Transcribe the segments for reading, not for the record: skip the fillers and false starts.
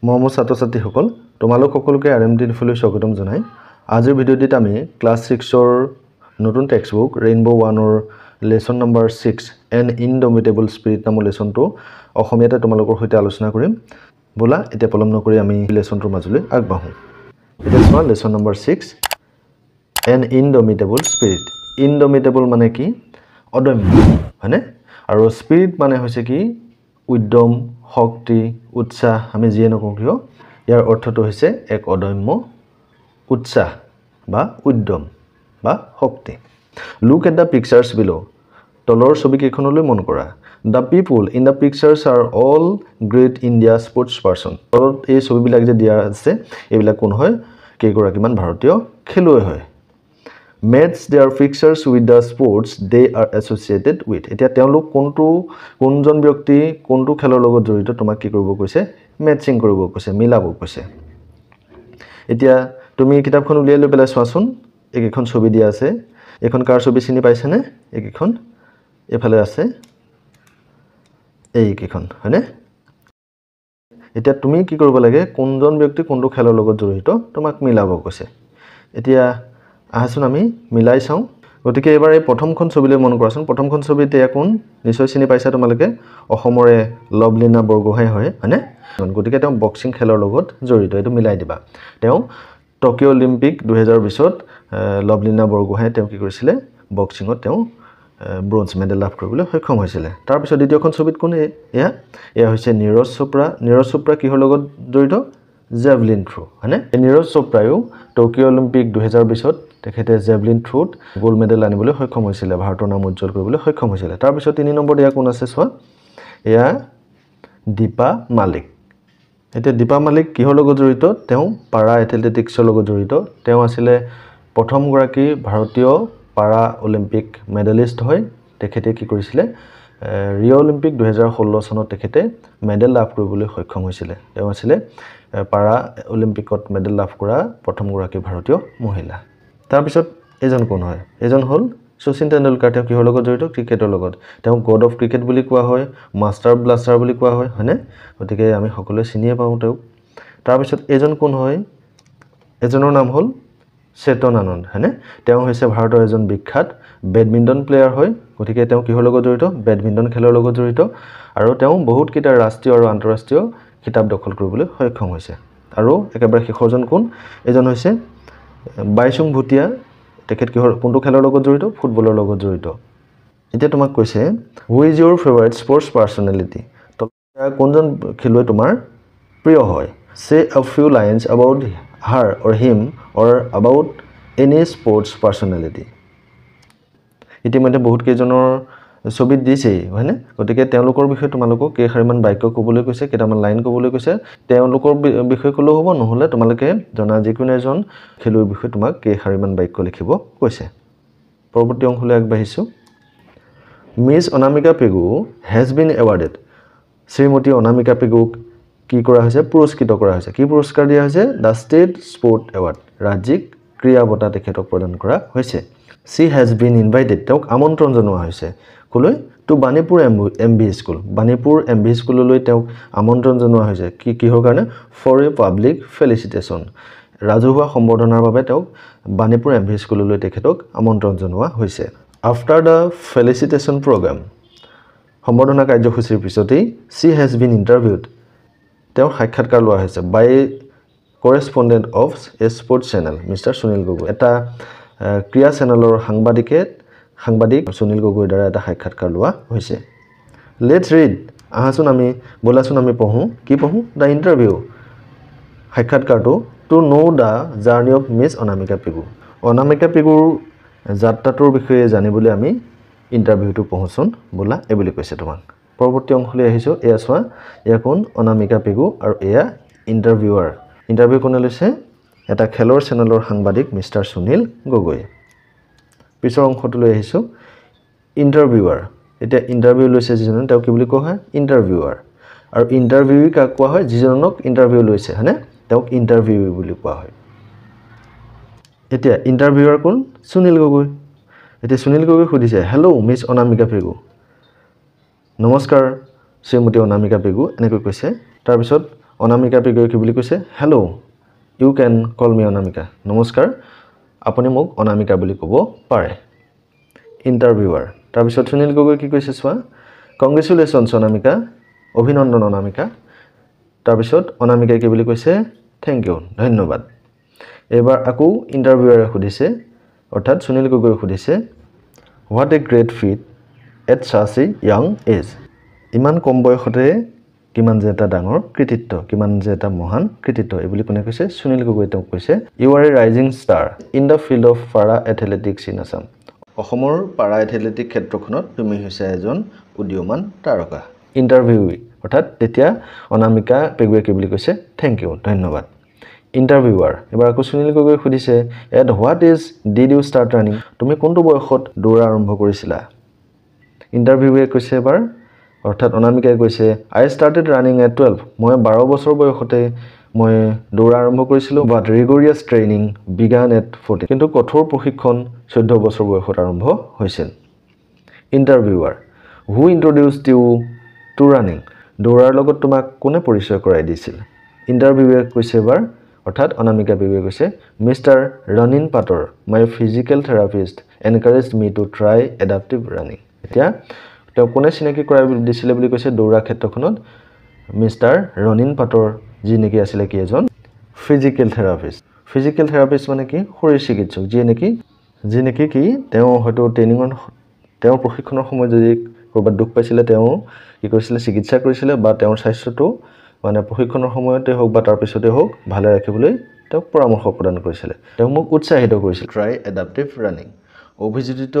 মৰমৰ ছাত্ৰ-ছাত্ৰীসকল তোমালোক সকলোকে আৰএমডি ইনফোলৈ স্বাগতম জনাই আজিৰ ভিডিঅ'টিত আমি ক্লাছ 6ৰ নতুন টেক্সট বুক ৰেইনবো 1ৰ lesson number 6 an indomitable spirit নামৰ লেসনটো অসমীয়াতে তোমালোকৰ সৈতে আলোচনা কৰিম বলা এতিয়া পলম নকৰি আমি লেসনটোৰ মাজলৈ আগবাঢ়ো এটা চোৱা lesson number 6 an indomitable spirit indomitable মানে কি অদম্য হয়নে আৰু স্পিৰিট মানে হৈছে কি উদ্যম শক্তি উৎসাহ আমি যিয়ে নকওঁ কিয় ইয়াৰ অৰ্থটো হৈছে এক অদম্য উৎসাহ বা উদ্যম বা শক্তি লুক এট দ্য পিকচাৰ্স বিলো তলৰ ছবিকেইখনলৈ মন কৰা the people in the pictures are all great India sports person তলত এই ছবিবিলাক যে দিয়া আছে এইবিলাক কোন হয় কেইগৰাকীমান ভাৰতীয় খেলুৱৈ হয় match their pictures with the sports they are associated with এতিয়া তেওঁলোক কোনজন ব্যক্তি কোনটো খেলৰ লগত জড়িত তোমাক কি কৰিব কৈছে ম্যাচিং কৰিব কৈছে মিলাব কৈছে এতিয়া তুমি কিতাপখন উলিয়াই লৈ পেলাই চোৱাচোন এইখন ছবি দিয়া আছে এখন কাৰ ছবি চিনি পাইছানে এইখন এফালে আছে এইখন হয়নে এতিয়া তুমি কি কৰিব লাগে কোনজন ব্যক্তি কোনটো খেলৰ লগত জড়িত তোমাক মিলাব কৈছে এতিয়া আহাচোন আমি মিলাই চাও গতিকে এবাৰ এই প্ৰথমখন ছবিলৈ মন কৰাচোন প্ৰথমখন ছবিতে কোন নিশ্চয় চিনি পাইছা তোমালোকে অসমৰে লভলিনা বৰগোহাঁই হয় হয়নে গতিকে তেওঁ বক্সিং খেলৰ লগত জড়িত এটো মিলাই দিবা তেওঁ টকিঅ অলিম্পিক 2020 ত লভলিনা বৰগোহাঁই তেওঁ কি কৰিছিলে বক্সিংত তেওঁ ব্ৰঞ্জ মেডেল লাভ কৰিবলৈ সক্ষম হৈছিল তাৰ পিছত দ্বিতীয়খন ছবিত কোন এয়া হৈছে নীৰজ চোপ্ৰা কিহৰ লগত জড়িত জেভলিন থ্ৰো হয়নে নীৰজ চোপ্ৰায়ো টকিঅ অলিম্পিক 2020 ত তেখেতে জেভলিন থ্ৰোত গোল্ড মেডেল আনিবলৈ সক্ষম হৈছিল ভাৰতৰ নাম উজ্জ্বল কৰিবলৈ সক্ষম হৈছিল তাৰ পিছত 3 নম্বৰ দিয়া কোন আছে চোৱা এয়া দীপা মালিক এতিয়া দীপা মালিক কিহৰ লগত জড়িত তেওঁ পাৰা এথলেটিক্সৰ লগত জড়িত তেওঁ আছিল প্ৰথম গৰাকী ভাৰতীয় পাৰা অলিম্পিক মেডেলিষ্ট হয় তেখেতে কি কৰিছিল ৰিঅ অলিম্পিক 2016 চনত তেখেতে মেডেল লাভ কৰিবলৈ সক্ষম হৈছিল তেওঁ আছিল পাৰা অলিম্পিকত মেডেল লাভ কৰা প্ৰথম গৰাকী ভাৰতীয় মহিলা তাৰ পিছত এজন কোন হয় এজন হল শচীন তেণ্ডুলকাৰ তেওঁ কিহৰ লগত জড়িত ক্ৰিকেটৰ লগত তেওঁ গড অফ ক্ৰিকেট বুলি কোৱা হয় মাষ্টাৰ ব্লাষ্টাৰ বুলি কোৱা হয় হয়নে গতিকে আমি সকলোৱে চিনিয়ে পাওঁ তেওঁ তাৰ পিছত এজন কোন হয় এজনৰ নাম হল চেতন আনন্দ হয়নে তেওঁ হৈছে ভাৰতৰ এজন বিখ্যাত বেডমিণ্টন প্লেয়াৰ হয় গতিকে তেওঁ কিহৰ লগত জড়িত বেডমিণ্টন খেলৰ লগত জড়িত আৰু তেওঁ বহুত কিটা ৰাষ্ট্ৰীয় আৰু আন্তঃৰাষ্ট্ৰীয় খিতাপ দখল কৰিবলৈ সক্ষম হৈছে আৰু একেবাৰে শেষৰজন কোন এজন হৈছে বাইচুং ভুটিয়া তেখেত কিহৰ কোনটো খেলৰ লগত জড়িত ফুটবলৰ লগত জড়িত এতিয়া তোমাক কৈছে who is your favourite sports personality তো কোনজন খেলুৱৈ তোমাৰ প্ৰিয় হয় say a few lines about her or him or about any sports personality ইতিমধ্যে বহুত কেইজনৰ ছবিত দিছে হয়নে গতিকে তেওঁলোকৰ বিষয়ে তোমালোকক কেইখাৰিমান বাক্য ক'বলৈ কৈছে কেইটামান লাইন ক'বলৈ কৈছে তেওঁলোকৰ বিষয়ে ক'লেও হ'ব নহলে তোমালোকে জনা যিকোনো এজন খেলুৱৈৰ বিষয়ে তোমাক কেইখাৰিমান বাক্য লিখিব কৈছে পৰৱৰ্তী অংশলৈ আগবাঢ়িছো miss Anamika Pegu has been awarded Shrimati Anamika পেগুক কি কৰা হৈছে পুৰস্কৃত কৰা হৈছে কি পুৰস্কাৰ দিয়া হৈছে দা ষ্টেট স্পৰ্ট এৱাৰ্ড ৰাজ্যিক ক্ৰীড়া বঁটা তেখেতক প্ৰদান কৰা হৈছে she has been invited তেওঁক আমন্ত্ৰণ জনোৱা হৈছে কলৈ to Banipur MB school Banipur MB স্কুললৈ তেওঁক আমন্ত্ৰণ জনোৱা হৈছে কিহৰ কাৰণে ফৰ এ পাব্লিক ফেলিচিটেশন ৰাজহুৱা সম্বৰ্ধনাৰ বাবে তেওঁক বাণীপুৰ এমবি স্কুললৈ তেখেতক আমন্ত্ৰণ জনোৱা হৈছে আফটাৰ দা ফেলিচিটেশন প্ৰগ্ৰাম সম্বৰ্ধনা কাৰ্যসূচীৰ পিছতেই she has been interviewed তেওঁ সাক্ষাৎকাৰ লোৱা হৈছে by correspondent of a sports channel mister Sunil Gogoi এটা ক্ৰীড়া চেনেলৰ সাংবাদিক সুনীল গগৈৰ দ্বাৰা এটা সাক্ষাৎকাৰ লোৱা হৈছে লেটস ৰিড আহাচোন আমি বলাচোন আমি পঢ়ো কি পঢ়ো দা ইন্টাৰভিউ সাক্ষাৎকাৰটো to know the journey of miss Anamika পেগুৰ যাত্ৰাটোৰ বিষয়ে জানিবলৈ আমি ইন্টাৰভিউটো পঢ়োচোন বলা এই বুলি কৈছে তোমাক পৰৱৰ্তী অংশলৈ আহিছো এয়া চোৱা এয়া কোন অনামিকা পেগু আৰু এয়া ইন্টাৰভিউ কোনে লৈছে এটা খেলৰ চেনেলৰ সাংবাদিক মিস্টাৰ সুনীল গগৈ পিছৰ অংশটোলৈ আহিছো ইন্টাৰভিউৱাৰ এতিয়া ইন্টাৰভিউ লৈছে যিজন তেওঁ কি বুলি কোৱা হয় ইন্টাৰভিউৱাৰ আৰু ইন্টাৰভিউই কাক কোৱা হয় যিজনক ইন্টাৰভিউ লৈছে হয়নে তেওঁক ইন্টাৰভিউই বুলি কোৱা হয় এতিয়া ইন্টাৰভিউৱাৰ কোন সুনীল গগৈ এতিয়া সুনীল গগৈ সুধিছে হেল্ল' মিস অনামিকা পেগু নমস্কাৰ শ্ৰীমতী অনামিকা পেগু এনেকৈ কৈছে তাৰ পিছত অনামিকা পেগুৱে কি বুলি কৈছে হেল্ল' ইউ কেন কল মি অনামিকা নমস্কাৰ আপুনি মোক অনামিকা বুলি ক'ব পাৰে ইণ্টাৰভিউৱাৰ তাৰপিছত সুনীল গগৈ কি কৈছে চোৱা কংগ্ৰেচুলেশ্যনছ অনামিকা অভিনন্দন অনামিকা তাৰপিছত অনামিকাই কি বুলি কৈছে থেংক ইউ ধন্যবাদ এবাৰ আকৌ ইণ্টাৰভিউৱাৰে সুধিছে অৰ্থাৎ সুনীল গগৈ সুধিছে what a great feat at such a young age ইমান কম বয়সতে কিমান যে এটা ডাঙৰ কৃতিত্ব কিমান যে এটা মহান কৃতিত্ব এই বুলি কোনে কৈছে সুনীল গগৈ তেওঁক কৈছে you are a rising star in the field of para athletics in Assam অসমৰ পাৰা এথলেটিক ক্ষেত্ৰখনত তুমি হৈছে এজন উদীয়মান তাৰকা ইণ্টাৰভিউই অৰ্থাৎ তেতিয়া অনামিকা পেগুৱে কি বুলি কৈছে থেংক ইউ ধন্যবাদ ইণ্টাৰভিউৱাৰ এবাৰ আকৌ সুনীল গগৈ সুধিছে at what is did you start running তুমি কোনটো বয়সত দৌৰা আৰম্ভ কৰিছিলা ইণ্টাৰভিউৱে কৈছে এবাৰ অৰ্থাৎ অনামিকাই কৈছে আই ষ্টাৰ্টেড ৰানিং এট 12 মই 12 বছৰ বয়সতে মই দৌৰা আৰম্ভ কৰিছিলোঁ বাট ৰিগৰিয়াছ ট্ৰেইনিং বিগান এট 14 কিন্তু কঠোৰ প্ৰশিক্ষণ 14 বছৰ বয়সত আৰম্ভ হৈছিল ইণ্টাৰভিউৱাৰ হু ইন্ট্ৰডিউচড ইউ টু ৰানিং দৌৰাৰ লগত তোমাক কোনে পৰিচয় কৰাই দিছিল ইণ্টাৰভিউৱে কৈছে এবাৰ অৰ্থাৎ অনামিকা পেগুৱে কৈছে মিষ্টাৰ ৰনিন পাটৰ my physical therapist encouraged me to try adaptive running এতিয়া তেওঁ কোনে চিনাকি কৰাই দিছিলে বুলি কৈছে দৌৰা ক্ষেত্ৰখনত মিষ্টাৰ ৰনিন পাটৰ যি নেকি আছিলে কি এজন ফিজিকেল থেৰাপিষ্ট মানে কি শৰীৰ চিকিৎসক যি নেকি কি তেওঁ হয়তো ট্ৰেইনিঙৰ তেওঁ প্ৰশিক্ষণৰ সময়ত যদি ক'ৰবাত দুখ পাইছিলে তেওঁ কি কৰিছিলে চিকিৎসা কৰিছিলে বা তেওঁৰ স্বাস্থ্যটো মানে প্ৰশিক্ষণৰ সময়তে হওক বা তাৰ পিছতে হওক ভালে ৰাখিবলৈ তেওঁক পৰামৰ্শ প্ৰদান কৰিছিলে তেওঁ মোক উৎসাহিত কৰিছিল ট্ৰাই এডাপ্টিভ ৰানিং অভিযোজিত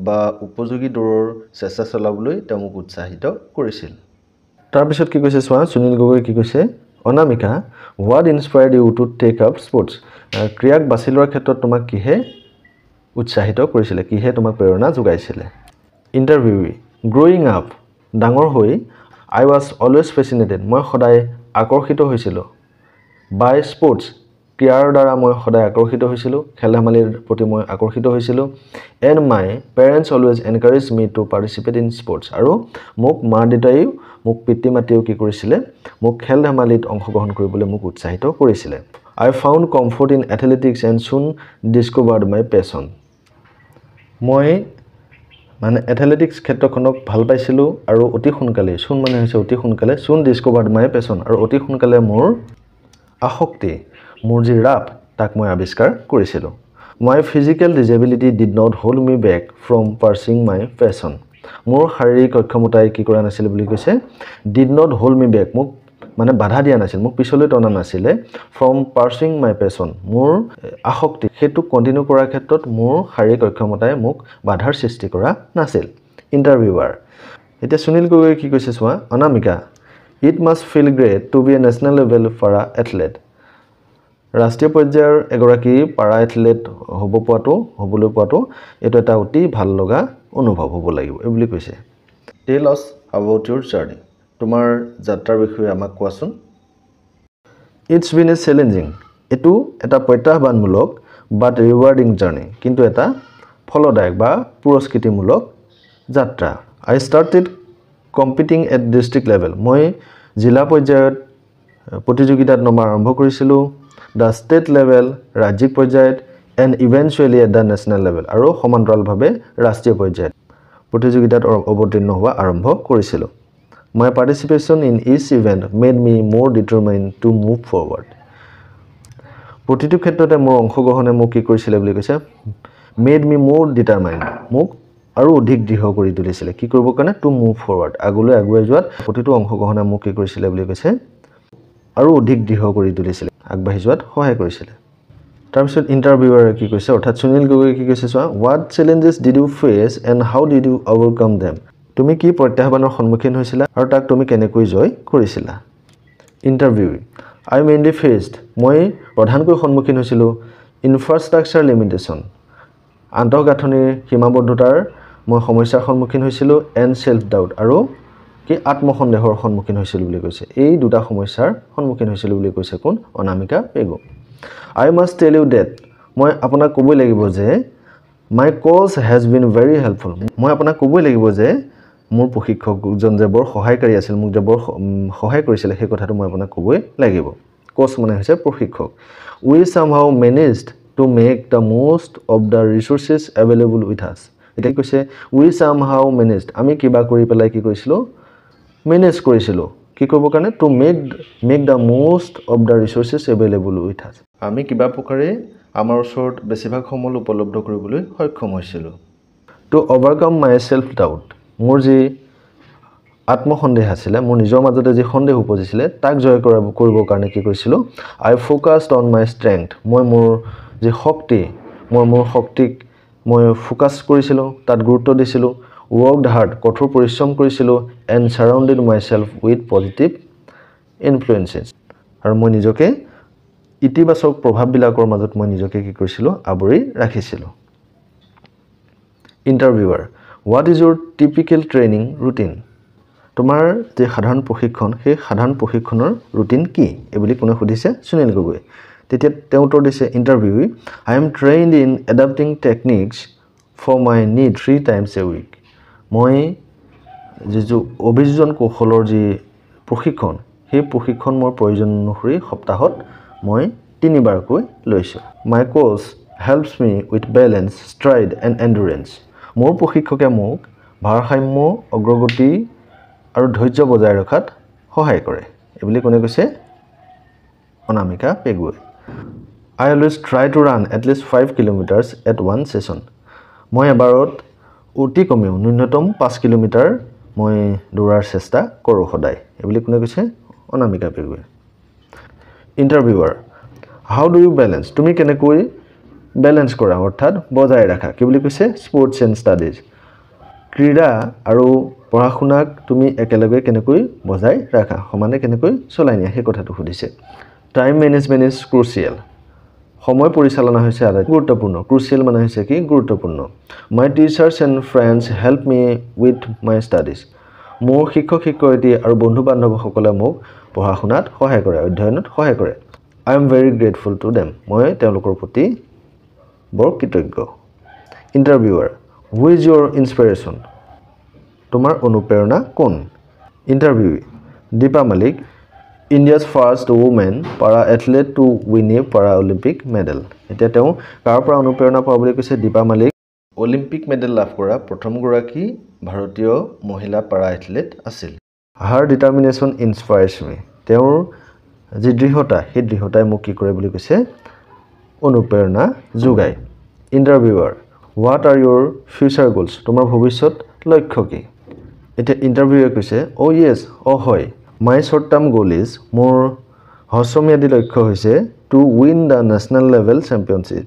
বা উপযোগী দৌৰৰ চেষ্টা চলাবলৈ তেওঁ মোক উৎসাহিত কৰিছিল তাৰপিছত কি কৈছে চোৱা সুনীল গগৈ কি কৈছে Anamika what inspired you to take up sports ক্ৰীড়াক বাছি লোৱাৰ ক্ষেত্ৰত তোমাক কিহে উৎসাহিত কৰিছিলে কিহে তোমাক প্ৰেৰণা যোগাইছিলে ইণ্টাৰভিউই গ্ৰ'য়িং আপ ডাঙৰ হৈ আই ৱাজ অলৱেজ ফেচিনেটেড মই সদায় আকৰ্ষিত হৈছিলোঁ বাই স্পৰ্টছ ক্ৰীড়াৰ দ্বাৰা মই সদায় আকৰ্ষিত হৈছিলোঁ খেল ধেমালিৰ প্ৰতি মই আকৰ্ষিত হৈছিলোঁ and my parents always encourage me to participate in sports আৰু মোক মা দেউতাইও মোক পিতৃ মাতৃয়েও কি কৰিছিলে মোক খেল ধেমালিত অংশগ্ৰহণ কৰিবলৈ মোক উৎসাহিত কৰিছিলে I found comfort in athletics and soon discovered my passion মই মানে এথলেটিক্স ক্ষেত্ৰখনক ভাল পাইছিলোঁ আৰু অতি সোনকালে চুন মানে হৈছে অতি সোনকালে চুন ডিস্কভাৰ্ড মাই পেশ্যন আৰু অতি সোনকালে মোৰ আসক্তি মোৰ যি ৰাপ তাক মই আৱিষ্কাৰ কৰিছিলোঁ my physical disability did not hold me back from pursuing my passion মোৰ শাৰীৰিক অক্ষমতাই কি কৰা নাছিল বুলি কৈছে did not hold me back মোক মানে বাধা দিয়া নাছিল মোক পিছলৈ টনা নাছিলে ফ্ৰম পাৰ্চিং মাই পেশ্যন মোৰ আসক্তি সেইটো কণ্টিনিউ কৰাৰ ক্ষেত্ৰত মোৰ শাৰীৰিক অক্ষমতাই মোক বাধাৰ সৃষ্টি কৰা নাছিল ইণ্টাৰভিউৱাৰ এতিয়া সুনীল গগৈ কি কৈছে চোৱা Anamika it must feel great to be a national level para athlete ৰাষ্ট্ৰীয় পৰ্যায়ৰ এগৰাকী পাৰা এথলেট হ'বলৈ পোৱাটো এইটো এটা অতি ভাল লগা অনুভৱ হ'ব লাগিব এই বুলি কৈছে টেল আছ এবাউট ইউৰ জাৰ্ণি তোমাৰ যাত্ৰাৰ বিষয়ে আমাক কোৱাচোন ইটছ বিন এ চেলেঞ্জিং এইটো এটা প্ৰত্যাহ্বানমূলক বাট ৰিৱাৰ্ডিং জাৰ্ণি কিন্তু এটা ফলদায়ক বা পুৰস্কৃতিমূলক যাত্ৰা I started competing at district level মই জিলা পৰ্যায়ত প্ৰতিযোগিতাত নমা আৰম্ভ কৰিছিলোঁ দ্য ষ্টেট লেভেল ৰাজ্যিক পৰ্যায়ত and eventually at the national level আৰু সমান্তৰালভাৱে ৰাষ্ট্ৰীয় পৰ্যায়ত প্ৰতিযোগিতাত অৱতীৰ্ণ হোৱা আৰম্ভ কৰিছিলোঁ my participation in each event made me মোৰ ডিটাৰমাইণ্ড টু মুভ ফৰৱাৰ্ড প্ৰতিটো ক্ষেত্ৰতে মোৰ অংশগ্ৰহণে মোক কি কৰিছিলে বুলি কৈছে মেড মি মোৰ ডিটাৰমাইণ্ড মোক আৰু অধিক দৃঢ় কৰি তুলিছিলে কি কৰিবৰ কাৰণে টু মুভ ফৰৱাৰ্ড আগলৈ আগুৱাই যোৱাত প্ৰতিটো অংশগ্ৰহণে মোক কি কৰিছিলে বুলি কৈছে আৰু অধিক দৃঢ় কৰি তুলিছিলে আগবাঢ়ি যোৱাত সহায় কৰিছিলে তাৰপিছত ইণ্টাৰভিউৱাৰে কি কৈছে অৰ্থাৎ সুনীল গগৈ কি কৈছে চোৱা what challenges did you face and how did you overcome them তুমি কি প্ৰত্যাহ্বানৰ সন্মুখীন হৈছিলা আৰু তাক তুমি কেনেকৈ জয় কৰিছিলা ইণ্টাৰভিউ আই মেইনলি ফেচড মই প্ৰধানকৈ সন্মুখীন হৈছিলোঁ ইনফ্ৰাষ্ট্ৰাকচাৰ লিমিটেশ্যন আন্তঃগাঁথনিৰ সীমাবদ্ধতাৰ মই সমস্যাৰ সন্মুখীন হৈছিলোঁ এণ্ড ছেল্ফ ডাউট আৰু কি আত্মসন্দেহৰ সন্মুখীন হৈছিলোঁ বুলি কৈছে এই দুটা সমস্যাৰ সন্মুখীন হৈছিলোঁ বুলি কৈছে কোন Anamika Pegu I must tell you that মই আপোনাক ক'বই লাগিব যে my coach has been very helpful মই আপোনাক ক'বই লাগিব যে মোৰ প্ৰশিক্ষকজন যে বৰ সহায়কাৰী আছিল মোক যে বৰ সহায় কৰিছিল সেই কথাটো মই আপোনাক ক'বই লাগিব কোচ মানে হৈছে প্ৰশিক্ষক we somehow managed to make the most of the resources available with us এটা কৈছে we somehow managed আমি কিবা কৰি পেলাই কি কৰিছিলো মেনেজ কৰিছিলো কি কৰিব কাৰণে to make the most of the resources available with us আমি কিবা প্ৰকাৰে আমাৰ ওচৰত বেছিভাগ সমল উপলব্ধ কৰিবলৈ সক্ষম হৈছিলো to overcome my self doubt মোৰ যি আত্মসন্দেহ আছিল মোৰ নিজৰ মাজতে যি সন্দেহ উপজিছিল তাক জয় কৰিবৰ কাৰণে কি কৰিছিলো I focused on my strength মই মোৰ যি শক্তি মোৰ শক্তিক মই ফোকাস কৰিছিলো তাত গুৰুত্ব দিছিলো worked hard কঠোৰ পৰিশ্ৰম কৰিছিলো and surrounded myself with positive influences আৰু মই নিজকে ইতিবাচক প্ৰভাৱবিলাকৰ মাজত মই নিজকে কি কৰিছিলো আবৰি ৰাখিছিলো interviewer what is your typical training routine তোমাৰ যে সাধাৰণ প্ৰশিক্ষণ সেই সাধাৰণ প্ৰশিক্ষণৰ ৰুটিন কি এবলি কোনে খুদিছে সুনীল গগৈ তেতিয়া তেওঁ উত্তৰ দিছে interview I am trained in adapting techniques for my need 3 times a week মই যে অভিযোজন কৌশলৰ যে প্ৰশিক্ষণ সেই প্ৰশিক্ষণ মোৰ প্ৰয়োজন অনুসৰি সপ্তাহত মই 3 বাৰকৈ লৈছো my coach helps me with balance stride and endurance মোৰ প্ৰশিক্ষকে মোক ভাৰসাম্য অগ্ৰগতি আৰু ধৈৰ্য বজাই ৰখাত সহায় কৰে এবলি কোনে কৈছে অনামিকা পেগুৱে I always try to run at least 5 kilometers at one session মই এবাৰত অতি কমেও ন্যূনতম 5 কিলোমিটাৰ মই দৌৰাৰ চেষ্টা কৰো সদায় এবলি কোনে কৈছে অনামিকা পেগুৱে interviewer how do you balance তুমি কেনেকৈ ব্যালেন্স কৰা অৰ্থাৎ বজাই ৰাখা কি বুলি কৈছে স্পোৰ্টছ এণ্ড ষ্টাডিজ ক্ৰীড়া আৰু পঢ়াশুনাক তুমি একেলগে কেনেকৈ বজাই ৰাখা সমানে কেনেকৈ চলাই নিয়া সেই কথাটো খুদিছে টাইম মেনেজমেন্ট ইজ ক্ৰুচিয়েল সময় পৰিচালনা হৈছে আটাইতকৈ গুৰুত্বপূৰ্ণ ক্ৰুচিয়েল মানে হৈছে কি গুৰুত্বপূৰ্ণ my teachers and friends help me with my studies মোৰ শিক্ষক শিক্ষয়িত্ৰী আৰু বন্ধু বান্ধৱসকলে মোক পঢ়াশুনাত সহায় কৰে অধ্যয়নত সহায় কৰে I am very grateful to them মই তেওঁলোকৰ প্ৰতি বৰ কৃতজ্ঞ interviewer who is your inspiration তোমাৰ অনুপ্ৰেৰণা কোন ইন্টাৰভিউ দীপা মালিক India's first woman para athlete to win a Paralympic medal এতিয়া তেওঁ কাৰ পৰা অনুপ্ৰেৰণা পোৱা বুলি কৈছে দীপা মালিক অলিম্পিক মেডেল লাভ কৰা প্ৰথম গৰাকী ভাৰতীয় মহিলা পাৰা এথলেট আছিল her determination inspires me তেওঁৰ যি দৃঢ়তা সেই দৃঢ়তাই মোক কি কৰে বুলি কৈছে অনুপ্ৰেৰণা যোগায় interviewer what are your future goals তোমাৰ ভৱিষ্যত লক্ষ্য কি এটা ইন্টাৰভিউয়ে কৈছে oh yes হয় my short term goal is মোৰ হ্ৰস্বম্যাদী লক্ষ্য হৈছে to win the national level championship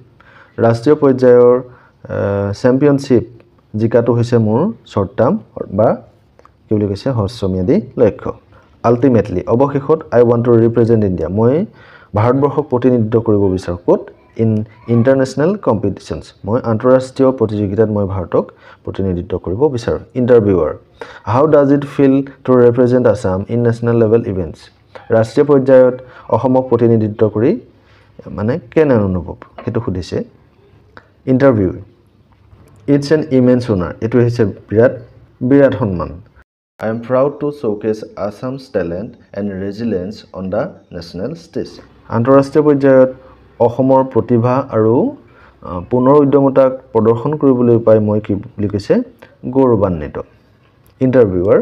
ৰাষ্ট্ৰীয় পৰ্যায়ৰ চেম্পিয়নশিপ জিকাটো হৈছে মোৰ short term বা কি বুলি কৈছে হ্ৰস্বম্যাদী লক্ষ্য ultimately অৱশেষত I want to represent India মই ভাৰতবৰ্ষক প্ৰতিনিধিত্ব কৰিব বিচাৰো ক'ত in international competitions মই আন্তঃৰাষ্ট্ৰীয় প্ৰতিযোগিতাত মই ভাৰতক প্ৰতিনিধিত্ব কৰিব বিচাৰো interviewer how does it feel to represent Assam in national level events ৰাষ্ট্ৰীয় পৰ্যায়ত অসমক প্ৰতিনিধিত্ব কৰি মানে কেনে অনুভৱ হেতু খুদিছে interview it's an immense honor এটো হৈছে বিৰাট সন্মান I am proud to showcase Assam's talent and resilience on the national stage আন্তঃৰাষ্ট্ৰীয় পৰ্যায়ত অসমৰ প্ৰতিভা আৰু পুনৰ উদ্যমতাক প্ৰদৰ্শন কৰিবলৈ পাই মই কি বুলি কৈছে গৌৰৱান্বিত interviewer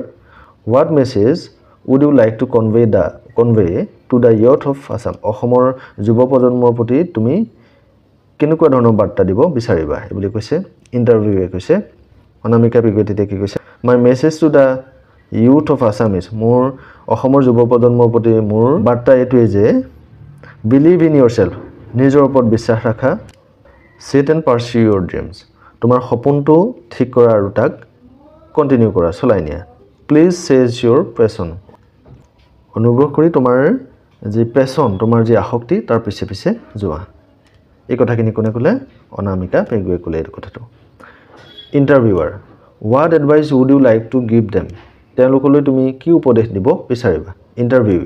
what message would you like to convey to the youth of Assam অসমৰ যুৱ প্ৰজন্মৰ প্ৰতি তুমি কেনেকুৱা ধৰণৰ বাৰ্তা দিব বিচাৰিবা এই বুলি কৈছে ইন্টাৰভিউয়ে কৈছে অনামিকা পেগুৱে কি কৈছে my message to the youth of Assam is মোৰ অসমৰ যুৱ প্ৰজন্মৰ প্ৰতি মোৰ বাৰ্তা এটোৱে যে believe in yourself নিজৰ ওপৰত বিশ্বাস ৰাখা set and pursue your dreams তোমাৰ সপোনটো ঠিক কৰা আৰু তাক কন্টিনিউ কৰা চলাই নিয়া please chase your passion অনুগ্ৰহ কৰি তোমাৰ যি passion তোমাৰ যি আসক্তি তাৰ পিছে পিছে যোৱা এই কথাখিনি কোনে ক'লে অনামিকা পেগুৱে ক'লে এই কথাটো interviewer what advice would you like to give them তেওঁলোকলৈ তুমি কি উপদেশ দিব বিচাৰিবা interview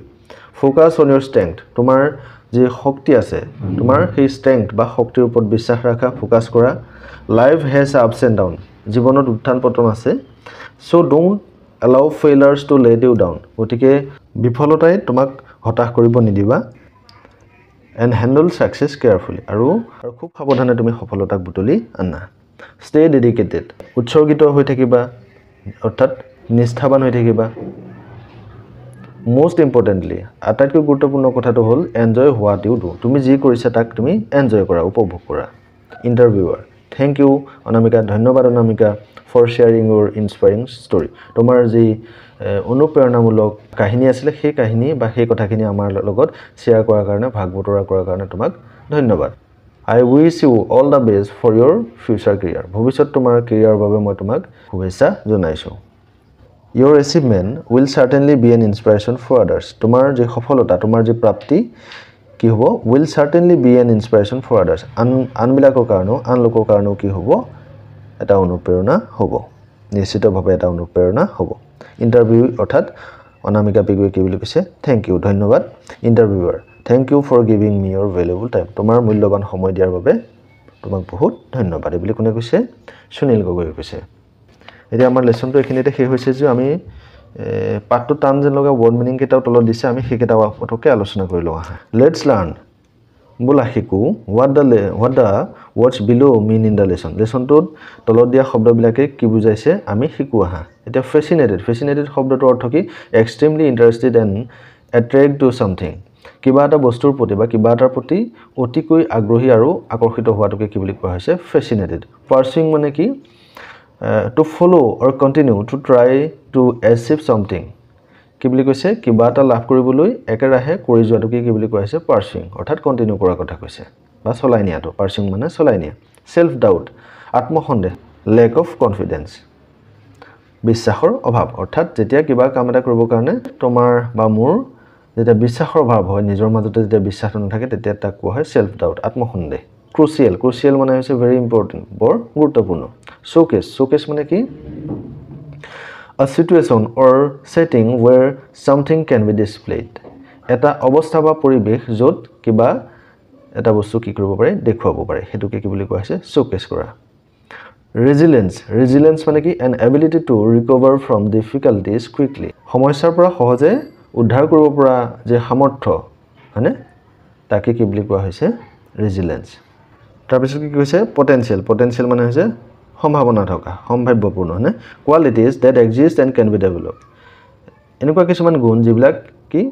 focus on your strength তোমাৰ যে শক্তি আছে তোমাৰ সেই strength বা শক্তিৰ ওপৰত বিশ্বাস ৰাখা ফোকাস কৰা life has ups and downs জীৱনত উত্থান পতন আছে so don't allow failures to let you down গতিকে বিফলতাই তোমাক হতাশ কৰিব নিদিবা এণ্ড হেণ্ডল ছাকচেছ কেয়াৰফুলি আৰু খুব সাৱধানে তুমি সফলতাক বুটলি আনা ষ্টে ডেডিকেটেড উৎসৰ্গিত হৈ থাকিবা অৰ্থাৎ নিষ্ঠাবান হৈ থাকিবা মোষ্ট ইম্পৰ্টেণ্টলি আটাইতকৈ গুৰুত্বপূৰ্ণ কথাটো হ'ল এনজয় হোৱাট ইউ ডু তুমি যি কৰিছা তাক তুমি এনজয় কৰা উপভোগ কৰা ইণ্টাৰভিউৱাৰ থেংক ইউ অনামিকা ধন্যবাদ Anamika for sharing your inspiring story তোমাৰ যি অনুপ্ৰেৰণামূলক কাহিনী আছিলে সেই কাহিনী বা সেই কথাখিনি আমাৰ লগত শ্বেয়াৰ কৰাৰ কাৰণে ভাগ বতৰা কৰাৰ কাৰণে তোমাক ধন্যবাদ I wish you all the best for your future career ভৱিষ্যত তোমাৰ কেৰিয়াৰৰ বাবে মই তোমাক শুভেচ্ছা জনাইছোঁ Your achievement will certainly be an inspiration for others. তোমাৰ যে সফলতা তোমাৰ যে প্ৰাপ্তি কি হ'ব will certainly be an inspiration for others. আনবিলাকৰ কাৰণেও আন লোকৰ কাৰণেও কি হ'ব এটা অনুপ্ৰেৰণা হ'ব নিশ্চিতভাৱে এটা অনুপ্ৰেৰণা হ'ব ইণ্টাৰভিউ অৰ্থাৎ অনামিকা পেগুৱে কি বুলি কৈছে থেংক ইউ ধন্যবাদ interviewer thank you for giving me your valuable time তোমাৰ মূল্যৱান সময় দিয়াৰ বাবে তোমাক বহুত ধন্যবাদ এই বুলি কোনে কৈছে সুনীল গগৈয়ে কৈছে এতিয়া আমাৰ লেসনটো এখিনিতে শেষ হৈছে যে আমি পাঠটো টান যেন লগা ৱৰ্ড মিনিং কেইটাও তলত দিছে আমি সেইকেইটা পটককৈ আলোচনা কৰি লওঁ আহা লেটছ লাৰ্ণ বোলা শিকো হোৱাট দ্য ৱৰ্ডছ বিলো মিন ইন দ্য লেসনটোত তলত দিয়া শব্দবিলাকে কি বুজাইছে আমি শিকো আহা এতিয়া ফেচিনেটেড শব্দটোৰ অৰ্থ কি extremely interested and attract to something কিবা এটা বস্তুৰ প্ৰতি বা কিবা এটাৰ প্ৰতি অতিকৈ আগ্ৰহী আৰু আকৰ্ষিত হোৱাটোকে কি বুলি কোৱা হৈছে ফেচিনেটেড পাৰ্চুইং মানে কি to follow or continue to try to achieve something কি বুলি কৈছে কিবা এটা লাভ কৰিবলৈ একেৰাহে কৰি যোৱাটোকে কি বুলি কোৱা হৈছে পাৰ্চুইং অৰ্থাৎ কন্টিনিউ কৰাৰ কথা কৈছে বা চলাই নিয়াটো পাৰ্চুইং মানে চলাই নিয়া সেলফ ডাউট আত্মসন্দেহ লেক অফ কনফিডেন্স বিশ্বাসৰ অভাৱ অৰ্থাৎ যেতিয়া কিবা কাম এটা কৰিবৰ কাৰণে তোমাৰ বা মোৰ যেতিয়া বিশ্বাসৰ অভাৱ হয় নিজৰ মাজতে যেতিয়া বিশ্বাস নাথাকে তেতিয়া তাক কোৱা হয় সেলফ ডাউট আত্মসন্দেহ ক্ৰুচিয়েল মানে হৈছে ভেৰি ইম্পৰ্টেণ্ট বৰ গুৰুত্বপূৰ্ণ showcase মানে কি a situation or setting where something can be displayed এটা অৱস্থা বা পৰিবেশ য'ত কিবা এটা বস্তু কি কৰিব পাৰে দেখুৱাব পাৰে হেতুকে কি বুলি কোৱা হৈছে showcase কৰা resilience মানে কি an ability to recover from difficulties quickly সমস্যাৰ পৰা সহজে উদ্ধাৰ কৰিব পৰা যে সামৰ্থ্য মানে তাকে কি বুলি কোৱা হৈছে resilience তাৰপিছত কি কৈছে পটেনশিয়েল মানে হৈছে সম্ভাৱনা থকা সম্ভাৱ্যপূৰ্ণ মানে qualities that exist and can be develop এনেকুৱা কিছুমান গুণ যিবিলাক কি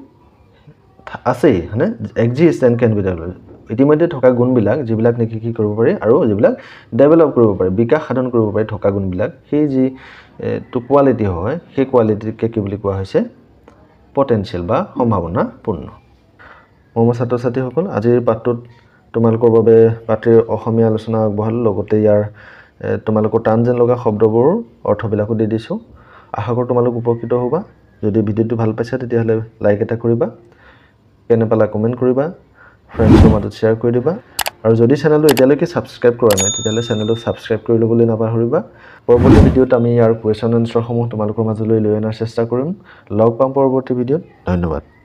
আছে মানে exist and can be develop ইতিমধ্যে থকা গুণবিলাক যিবিলাক নেকি কি কৰিব পাৰি আৰু যিবিলাক ডেভেলপ কৰিব পাৰি বিকাশ সাধন কৰিব পাৰি থকা গুণবিলাক সেই যি টু কোৱালিটি হয় সেই কোৱালিটিকে কি বুলি কোৱা হৈছে পটেনশিয়েল বা সম্ভাৱনাপূৰ্ণ মৰমৰ ছাত্ৰ ছাত্ৰীসকল আজিৰ পাঠটোত তোমালোকৰ বাবে পাঠৰ অসমীয়া আলোচনা আগবঢ়ালোঁ লগতে ইয়াৰ তোমালোকৰ টান যেন লগা শব্দবোৰ অৰ্থবিলাকো দি দিছোঁ আশা কৰোঁ তোমালোক উপকৃত হ'বা যদি ভিডিঅ'টো ভাল পাইছা তেতিয়াহ'লে লাইক এটা কৰিবা কেনে পালা কমেণ্ট কৰিবা ফ্ৰেণ্ডছৰ মাজত শ্বেয়াৰ কৰি দিবা আৰু যদি চেনেলটো এতিয়ালৈকে ছাবস্ক্ৰাইব কৰা নাই তেতিয়াহ'লে চেনেলটো ছাবস্ক্ৰাইব কৰি ল'বলৈ নাপাহৰিবা পৰৱৰ্তী ভিডিঅ'ত আমি ইয়াৰ কুৱেশ্যন এনচাৰসমূহ তোমালোকৰ মাজলৈ লৈ অনাৰ চেষ্টা কৰিম লগ পাম পৰৱৰ্তী ভিডিঅ'ত ধন্যবাদ